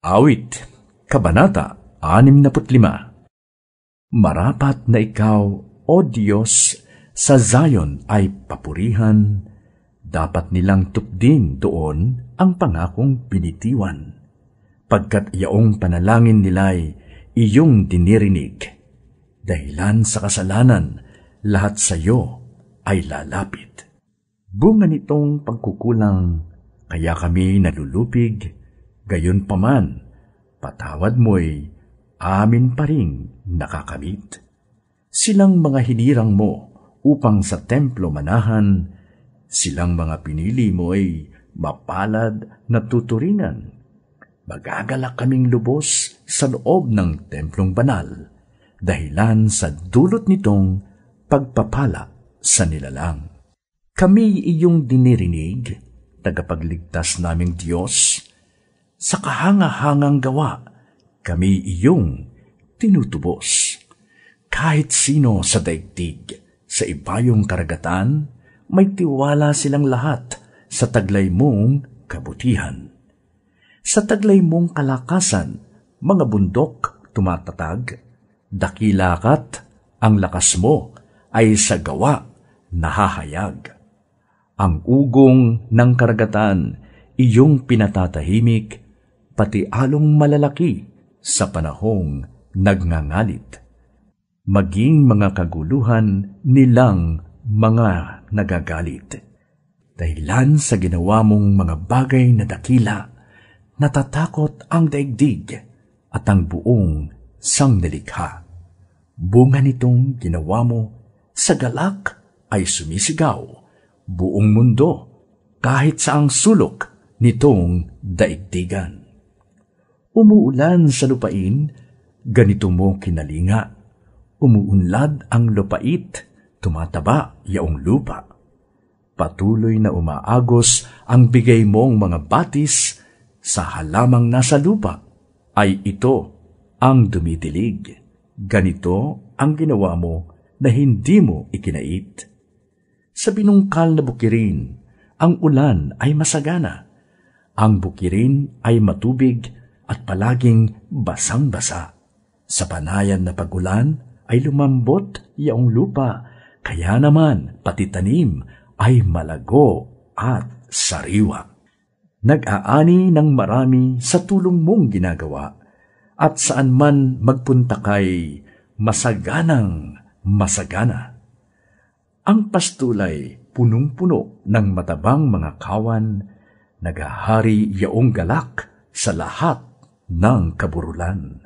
Awit, Kabanata 65. Marapat na ikaw, O Diyos, sa Zion ay papurihan, dapat nilang tupdin doon ang pangakong binitiwan, pagkat yaong panalangin nila'y iyong dinirinig. Dahilan sa kasalanan, lahat sa iyo ay lalapit. Bunga nitong pagkukulang, kaya kami nalulupig. Gayon paman, patawad mo'y amin pa ring nakakamit. Silang mga hinirang mo upang sa templo manahan, silang mga pinili mo'y mapalad na tuturingan. Magagalak kaming lubos sa loob ng templong banal, dahilan sa dulot nitong pagpapala sa nilalang. Kami iyong dinirinig, tagapagligtas naming Diyos. Sa kahanga-hangang gawa, kami iyong tinutubos. Kahit sino sa daigdig, sa ibayong karagatan, may tiwala silang lahat sa taglay mong kabutihan. Sa taglay mong kalakasan, mga bundok tumatatag, dakilakat ang lakas mo ay sa gawa nahahayag. Ang ugong ng karagatan, iyong pinatatahimik, pati along malalaki sa panahong nagngangalit. Maging mga kaguluhan nilang mga nagagalit. Dahilan sa ginawa mong mga bagay na dakila, natatakot ang daigdig at ang buong sangnilikha. Bunga nitong ginawa mo, sa galak ay sumisigaw, buong mundo, kahit sa ang sulok nitong daigdigan. Umuulan sa lupain, ganito mo kinalinga. Umuunlad ang lupait, tumataba yaong lupa. Patuloy na umaagos ang bigay mong mga batis, sa halamang nasa lupa ay ito ang dumidilig. Ganito ang ginawa mo na hindi mo ikinait. Sa binungkal na bukirin, ang ulan ay masagana. Ang bukirin ay matubig at palaging basang-basa. Sa panayan na pagulan ay lumambot yaong lupa, kaya naman pati tanim ay malago at sariwa. Nag-aani ng marami sa tulong mong ginagawa, at saan man magpunta kay masaganang masagana. Ang pastulay punong-puno ng matabang mga kawan, naghahari yaong galak sa lahat ng kaburulan.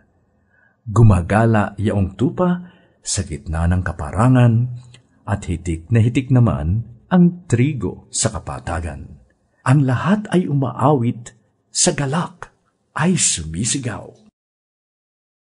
Gumagala yaong tupa sa gitna ng kaparangan, at hitik na hitik naman ang trigo sa kapatagan. Ang lahat ay umaawit, sa galak ay sumisigaw.